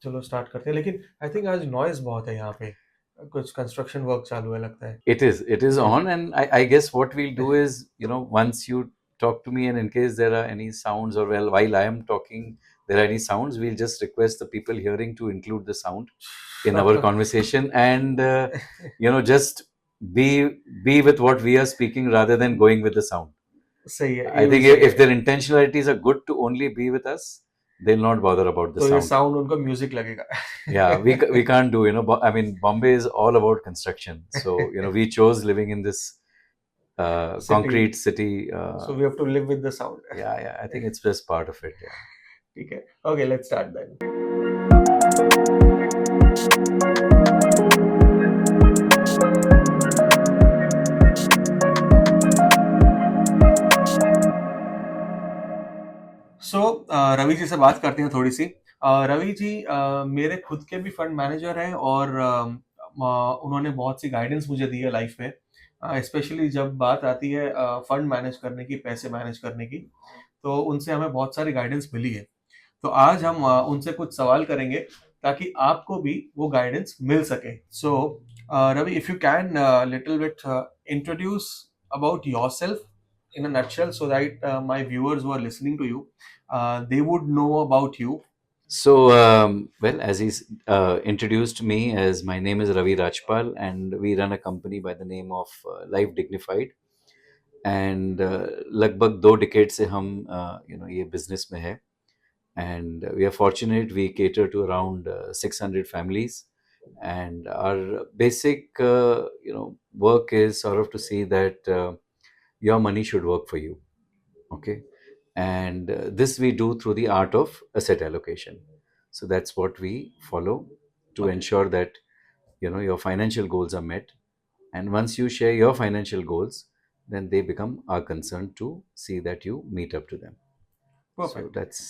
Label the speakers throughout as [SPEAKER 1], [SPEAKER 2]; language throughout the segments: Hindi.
[SPEAKER 1] चलो स्टार्ट करते हैं, लेकिन आई थिंक आज नॉइज बहुत है यहाँ पे, कुछ कंस्ट्रक्शन वर्क चालू है लगता है।
[SPEAKER 2] It is
[SPEAKER 1] या
[SPEAKER 2] on, and I guess what we'll do is, once you talk to me, and in case there are any sounds, or well, while I am talking, there are any sounds, we'll just request the people hearing to include the sound in our conversation, and just be with what we are speaking rather than going with the sound.
[SPEAKER 1] सही है,
[SPEAKER 2] I
[SPEAKER 1] ये भी
[SPEAKER 2] think
[SPEAKER 1] सही
[SPEAKER 2] if
[SPEAKER 1] है।
[SPEAKER 2] their intentionalities are good to only be with us, they'll not bother about the
[SPEAKER 1] तो ये
[SPEAKER 2] sound.
[SPEAKER 1] साउंड उनको म्यूजिक लगेगा।
[SPEAKER 2] Yeah, we can't do, I mean, Bombay is all about construction. So, we chose living in this
[SPEAKER 1] city,
[SPEAKER 2] concrete city.
[SPEAKER 1] So we have to live with the sound.
[SPEAKER 2] Yeah, I think it's just part of it. Yeah.
[SPEAKER 1] ठीक है, ओके लेट्स स्टार्ट देन। सो रवि जी से बात करते हैं थोड़ी सी। रवि जी मेरे खुद के भी फंड मैनेजर हैं, और उन्होंने बहुत सी गाइडेंस मुझे दी है लाइफ में, स्पेशली जब बात आती है फंड मैनेज करने की, पैसे मैनेज करने की। तो उनसे हमें बहुत सारी गाइडेंस मिली है। तो आज हम उनसे कुछ सवाल करेंगे ताकि आपको भी वो गाइडेंस मिल सके। So Ravi, if you can little bit introduce about yourself in a nutshell, so that my viewers who are listening to you, they would know about you.
[SPEAKER 2] So, well, as he's introduced me, as my name is Ravi Rajpal, and we run a company by the name of Life Dignified. And लगभग 2 decades से हम ये business में है. And we are fortunate, we cater to around 600 families, and our basic work is sort of to see that your money should work for you. Okay. And this we do through the art of asset allocation. So that's what we follow to
[SPEAKER 1] Okay.
[SPEAKER 2] ensure that your financial goals are met. And once you share your financial goals, then they become our concern to see that you meet up to them. So
[SPEAKER 1] Perfect.
[SPEAKER 2] that's.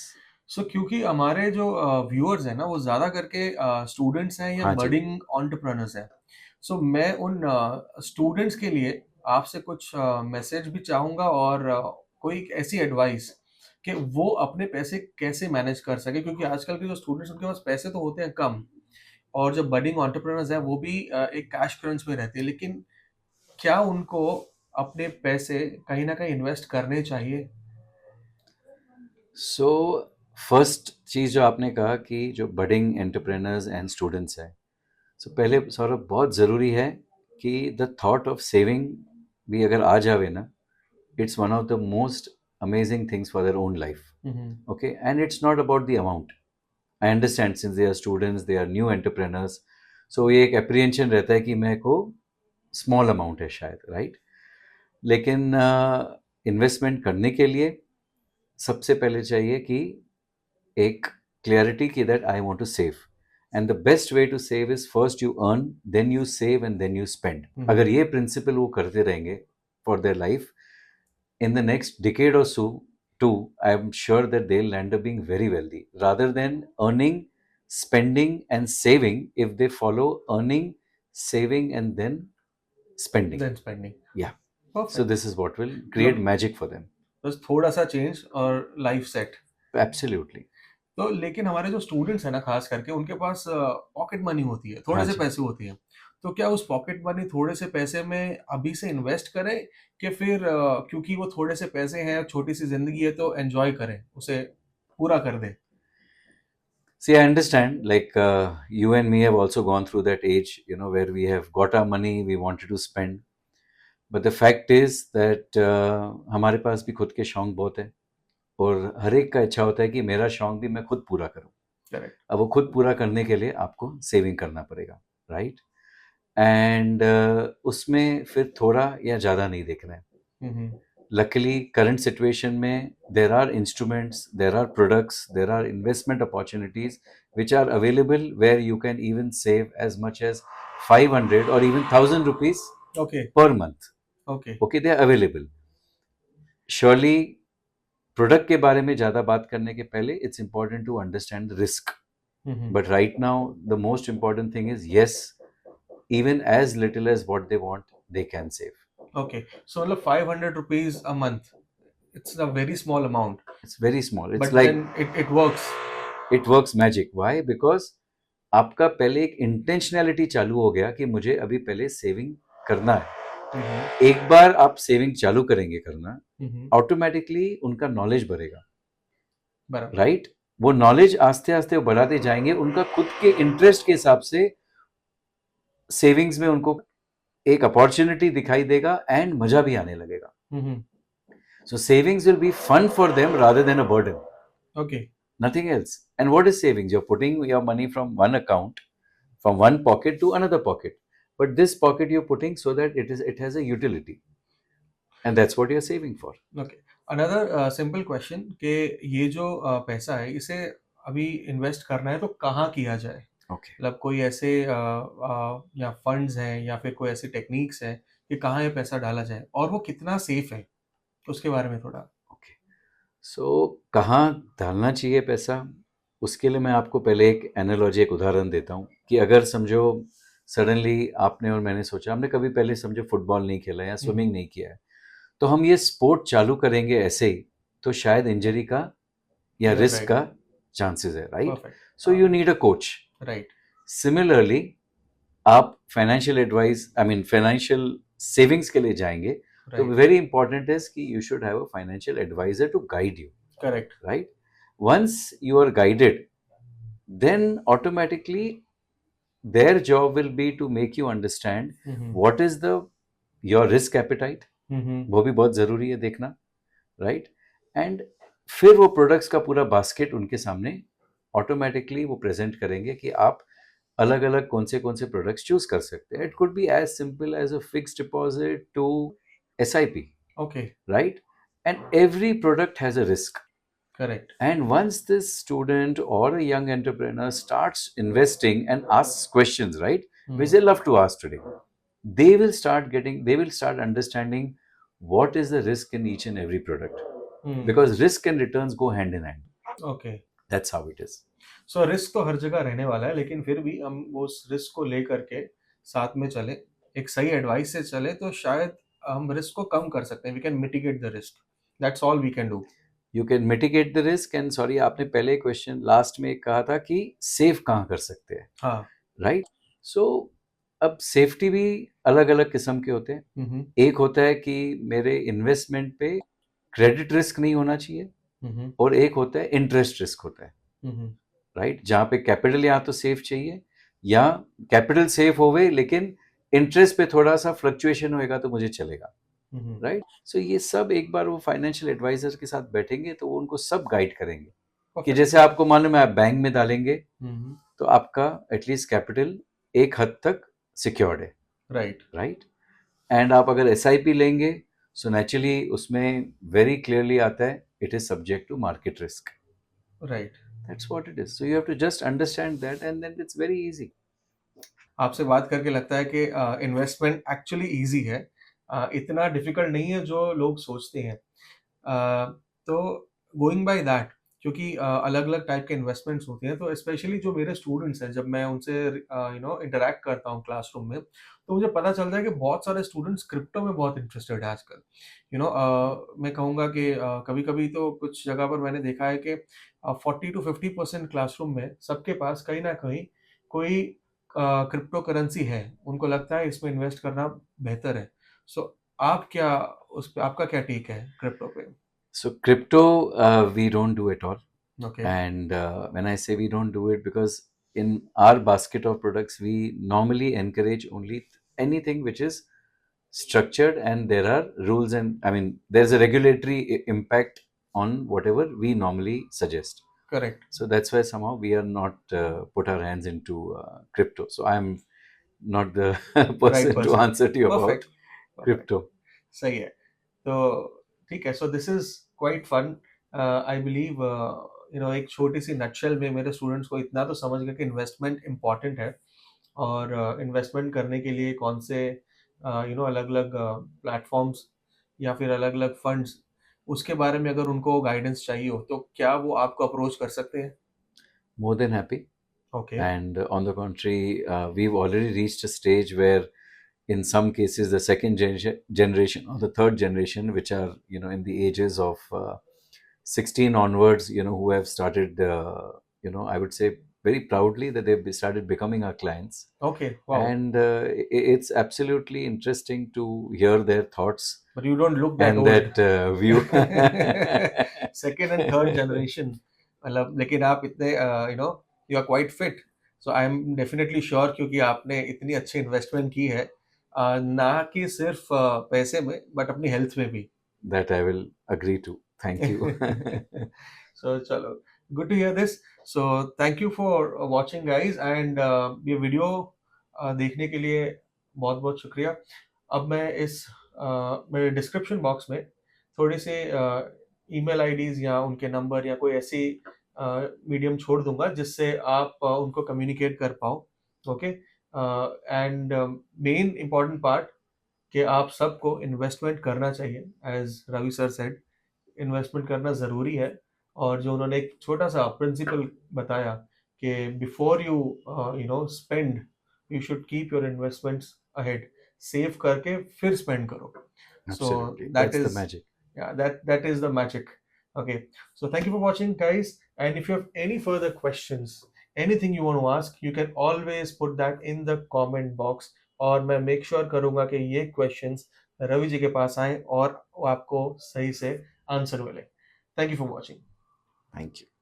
[SPEAKER 1] सो क्योंकि हमारे जो व्यूअर्स हैं ना, वो ज़्यादा करके स्टूडेंट्स हैं या
[SPEAKER 2] हाँ जी.
[SPEAKER 1] बडिंग एंटरप्रेन्योर्स हैं। सो मैं उन स्टूडेंट्स के लिए आपसे कुछ मैसेज भी चाहूँगा, और कोई एक ऐसी एडवाइस कि वो अपने पैसे कैसे मैनेज कर सके, क्योंकि आजकल के जो स्टूडेंट्स, उनके पास पैसे तो होते हैं कम, और जो बडिंग एंटरप्रेन्योर्स हैं वो भी एक कैश क्रंच में रहते हैं, लेकिन क्या उनको अपने पैसे कहीं ना कहीं इन्वेस्ट करने चाहिए?
[SPEAKER 2] सो फर्स्ट चीज़ जो आपने कहा कि जो बडिंग एंटरप्रेनर्स एंड स्टूडेंट्स हैं, सो पहले सौरभ बहुत ज़रूरी है कि द थॉट ऑफ सेविंग भी अगर आ जावे ना, it's one of the most amazing things for their own life. Okay, and it's not about the amount. I understand, since they are students, they are new entrepreneurs, so ये एक apprehension रहता है कि मेरे को small amount है शायद, right? लेकिन इन्वेस्टमेंट करने के लिए सबसे पहले चाहिए कि एक क्लैरिटी कि that I want to save, and the best way to save is first you earn, then you save, and then you spend. अगर ये प्रिंसिपल वो करते रहेंगे for their life, in the next decade or so, too, I'm sure that they'll end up being very wealthy rather than earning, spending, and saving. If they follow earning, saving, and then spending.
[SPEAKER 1] Then spending.
[SPEAKER 2] Yeah. So
[SPEAKER 1] perfect.
[SPEAKER 2] this is what will create magic for them.
[SPEAKER 1] बस थोड़ा सा चेंज और लाइफ सेट।
[SPEAKER 2] Absolutely.
[SPEAKER 1] तो लेकिन हमारे जो स्टूडेंट्स हैं ना, खास करके उनके पास पॉकेट मनी होती है, थोड़े
[SPEAKER 2] हाँ
[SPEAKER 1] से
[SPEAKER 2] जी.
[SPEAKER 1] पैसे होती हैं। तो क्या उस पॉकेट मनी, थोड़े से पैसे में अभी से इन्वेस्ट करें, कि फिर क्योंकि वो थोड़े से पैसे हैं, छोटी सी जिंदगी है, तो एंजॉय करें, उसे पूरा कर दें?
[SPEAKER 2] See, I understand. Like you and me have also gone through that age, where we have got our money, we wanted to spend. But the fact is that हमारे पास भी खुद के शौक बहुत है, और हर एक का इच्छा होता है कि मेरा शौक भी मैं खुद पूरा करूं.
[SPEAKER 1] करेक्ट।
[SPEAKER 2] अब वो खुद पूरा करने के लिए आपको सेविंग करना पड़ेगा, राइट? एंड उसमें फिर थोड़ा या ज़्यादा नहीं देखना है. Luckily, current situation में there are instruments, there are products, there are investment opportunities which are available where you can even save as much as 500 or even 1000 rupees
[SPEAKER 1] okay.
[SPEAKER 2] per month.
[SPEAKER 1] Okay.
[SPEAKER 2] Okay, they are available. Surely, product के बारे में ज़्यादा बात करने के पहले it's important to understand the risk. But right now, the most important thing is, yes, even as little as what they want, they can save.
[SPEAKER 1] Okay, so मतलब 500 rupees a month, it's a very small amount,
[SPEAKER 2] It's very small. It's
[SPEAKER 1] but
[SPEAKER 2] like
[SPEAKER 1] then it works.
[SPEAKER 2] It works magic. Why? Because आपका पहले एक इंटेंशनैलिटी चालू हो गया कि मुझे अभी पहले सेविंग करना है. एक बार आप सेविंग चालू करेंगे करना, ऑटोमेटिकली उनका नॉलेज बढ़ेगा.
[SPEAKER 1] बराबर.
[SPEAKER 2] राइट. वो नॉलेज आस्ते आस्ते वो बढ़ाते जाएंगे, उनका खुद के इंटरेस्ट के हिसाब से सेविंग्स में उनको एक अपॉर्चुनिटी दिखाई देगा एंड मजा भी आने लगेगा. So savings will be fun for them rather than a burden.
[SPEAKER 1] Okay.
[SPEAKER 2] Nothing else. And what is savings? You're putting your money from one account, from one pocket to another pocket. But this pocket you're putting so that it has a utility. And that's what you're saving for.
[SPEAKER 1] Okay. Another simple question कि ये जो पैसा है इसे अभी इन्वेस्ट करना है तो कहाँ किया जाए?
[SPEAKER 2] Okay.
[SPEAKER 1] मतलब कोई ऐसे या फंड्स हैं या फिर कोई ऐसी टेक्निक्स है कि कहाँ ये पैसा डाला जाए और वो कितना सेफ है, उसके बारे में थोड़ा.
[SPEAKER 2] Okay. So कहाँ डालना चाहिए पैसा? उसके लिए मैं आपको पहले एक एनालॉजी, एक उदाहरण देता हूँ कि अगर समझो सडनली आपने और मैंने सोचा, हमने कभी पहले समझो फुटबॉल नहीं खेला या स्विमिंग नहीं किया है, तो हम ये स्पोर्ट चालू करेंगे ऐसे ही, तो शायद इंजरी का या रिस्क
[SPEAKER 1] Right.
[SPEAKER 2] का चांसेस है. Right.
[SPEAKER 1] Perfect.
[SPEAKER 2] So you need a coach.
[SPEAKER 1] Right.
[SPEAKER 2] Similarly आप financial advice, I mean financial savings के लिए जाएंगे, तो
[SPEAKER 1] Right.
[SPEAKER 2] वेरी इंपॉर्टेंट इज कि you should have a financial adviser to guide you.
[SPEAKER 1] Correct.
[SPEAKER 2] Right. Once you are guided, then automatically their job will be to make you understand what is the your risk appetite. वो भी बहुत जरूरी है देखना. राइट. एंड फिर वो प्रोडक्ट्स का पूरा बास्केट उनके सामने ऑटोमेटिकली वो प्रेजेंट करेंगे कि आप अलग अलग कौन से प्रोडक्ट्स चूज कर सकते हैं. It could be as simple as a fixed deposit to SIP.
[SPEAKER 1] Okay.
[SPEAKER 2] Right. And every product has a risk.
[SPEAKER 1] Correct.
[SPEAKER 2] And once this student or a young entrepreneur starts investing and asks questions, right, which they love to ask today, they will start understanding what is the risk in each and every product. Because risk and returns go hand in hand.
[SPEAKER 1] Okay.
[SPEAKER 2] That's how it is.
[SPEAKER 1] So risk तो हर जगह रहने वाला है, लेकिन फिर भी हम उस रिस्क को लेकर के साथ में चले, एक सही एडवाइस से चले तो शायद हम रिस्क को कम कर सकते हैं. We can mitigate the risk. That's all we can do.
[SPEAKER 2] You can mitigate the risk. And sorry, आपने पहले क्वेश्चन लास्ट में कहा था कि सेफ कहाँ कर सकते हैं.
[SPEAKER 1] हाँ.
[SPEAKER 2] राइट. सो अब सेफ्टी भी अलग अलग किस्म के होते हैं. एक होता है कि मेरे इन्वेस्टमेंट पे क्रेडिट रिस्क नहीं होना चाहिए, और एक होता है इंटरेस्ट रिस्क होता है. राइट. जहाँ पे कैपिटल या तो सेफ चाहिए या कैपिटल सेफ होवे लेकिन इंटरेस्ट पे थोड़ा सा फ्लक्चुएशन होएगा तो मुझे चलेगा. राइट. सो ये सब एक बार वो फाइनेंशियल एडवाइजर के साथ बैठेंगे तो वो उनको सब गाइड करेंगे कि जैसे आपको मालूम है आप बैंक में डालेंगे तो आपका एटलीस्ट कैपिटल एक हद तक सिक्योर्ड है.
[SPEAKER 1] राइट.
[SPEAKER 2] राइट. एंड आप अगर SIP लेंगे सो नेचुरली उसमें वेरी क्लियरली आता है it is subject to market risk.
[SPEAKER 1] Right.
[SPEAKER 2] That's what it is. So you have to just understand that and then it's very easy.
[SPEAKER 1] आपसे बात करके लगता है कि इन्वेस्टमेंट एक्चुअली इजी है. इतना डिफिकल्ट नहीं है जो लोग सोचते हैं. तो गोइंग बाय दैट, क्योंकि अलग अलग टाइप के इन्वेस्टमेंट्स होते हैं, तो स्पेशली जो मेरे स्टूडेंट्स हैं, जब मैं उनसे इंटरेक्ट करता हूँ क्लासरूम में, तो मुझे पता चलता है कि बहुत सारे स्टूडेंट्स क्रिप्टो में बहुत इंटरेस्टेड है आजकल. मैं कहूँगा कि कभी कभी तो कुछ जगह पर मैंने देखा है कि 40 to 50% क्लासरूम में सबके पास कहीं ना कहीं कोई क्रिप्टो करेंसी है. उनको लगता है इसमें इन्वेस्ट करना बेहतर है. सो आप क्या, उस पे आपका क्या टेक है क्रिप्टो पे?
[SPEAKER 2] So crypto, we don't do at all.
[SPEAKER 1] Okay.
[SPEAKER 2] And when I say we don't do it, because in our basket of products, we normally encourage only anything which is structured and there are rules and I mean there's a regulatory impact on whatever we normally suggest.
[SPEAKER 1] Correct.
[SPEAKER 2] So that's why somehow we are not put our hands into crypto. So I'm not the person to
[SPEAKER 1] person.
[SPEAKER 2] answer to you
[SPEAKER 1] Perfect.
[SPEAKER 2] about crypto.
[SPEAKER 1] सही है. तो ठीक है. So this is quite fun. I believe एक छोटी सी नटशेल में मेरे स्टूडेंट्स को इतना तो समझ गए कि इन्वेस्टमेंट इम्पॉर्टेंट है, और इन्वेस्टमेंट करने के लिए कौन से अलग अलग प्लेटफॉर्म्स या फिर अलग अलग फंड्स, उसके बारे में अगर उनको गाइडेंस चाहिए हो तो क्या वो आपको अप्रोच कर सकते हैं?
[SPEAKER 2] More than happy.
[SPEAKER 1] Okay.
[SPEAKER 2] And on the contrary, we've already reached a stage where in some cases the second generation or the third generation, which are in the ages of 16 onwards, who have started I would say very proudly that they've started becoming our clients.
[SPEAKER 1] Okay, wow.
[SPEAKER 2] And it's absolutely interesting to hear their thoughts
[SPEAKER 1] But you don't look that
[SPEAKER 2] and
[SPEAKER 1] old.
[SPEAKER 2] that view.
[SPEAKER 1] Second and third generation. मतलब लेकिन आप इतने you are quite fit. So I am definitely sure क्योंकि आपने इतनी अच्छी इन्वेस्टमेंट की है, ना कि सिर्फ पैसे में बट अपनी हेल्थ में भी.
[SPEAKER 2] That I will agree to. Thank you.
[SPEAKER 1] So चलो, good to hear this. So thank you for watching guys, and ये वीडियो देखने के लिए बहुत बहुत शुक्रिया. अब मैं मेरे डिस्क्रिप्शन बॉक्स में थोड़ी से ईमेल आईडीज या उनके नंबर या कोई ऐसी मीडियम छोड़ दूंगा जिससे आप उनको कम्युनिकेट कर पाओ. Okay. And main important part कि आप सबको इन्वेस्टमेंट करना चाहिए. As Ravi sir said, investment करना ज़रूरी है. और जो उन्होंने एक छोटा सा प्रिंसिपल बताया कि before you spend, you should keep your investments ahead. Save करके फिर स्पेंड करो. सो
[SPEAKER 2] Absolutely.
[SPEAKER 1] That
[SPEAKER 2] That's the
[SPEAKER 1] is,
[SPEAKER 2] magic.
[SPEAKER 1] yeah, that is the magic. Okay, so thank you for watching guys, and if you have any further questions, anything you want to ask, you can always put that in the comment box. और मैं मेक श्योर करूंगा कि ये क्वेश्चंस रवि जी के पास आए और वो आपको सही से आंसर मिले. Thank you for watching.
[SPEAKER 2] Thank you.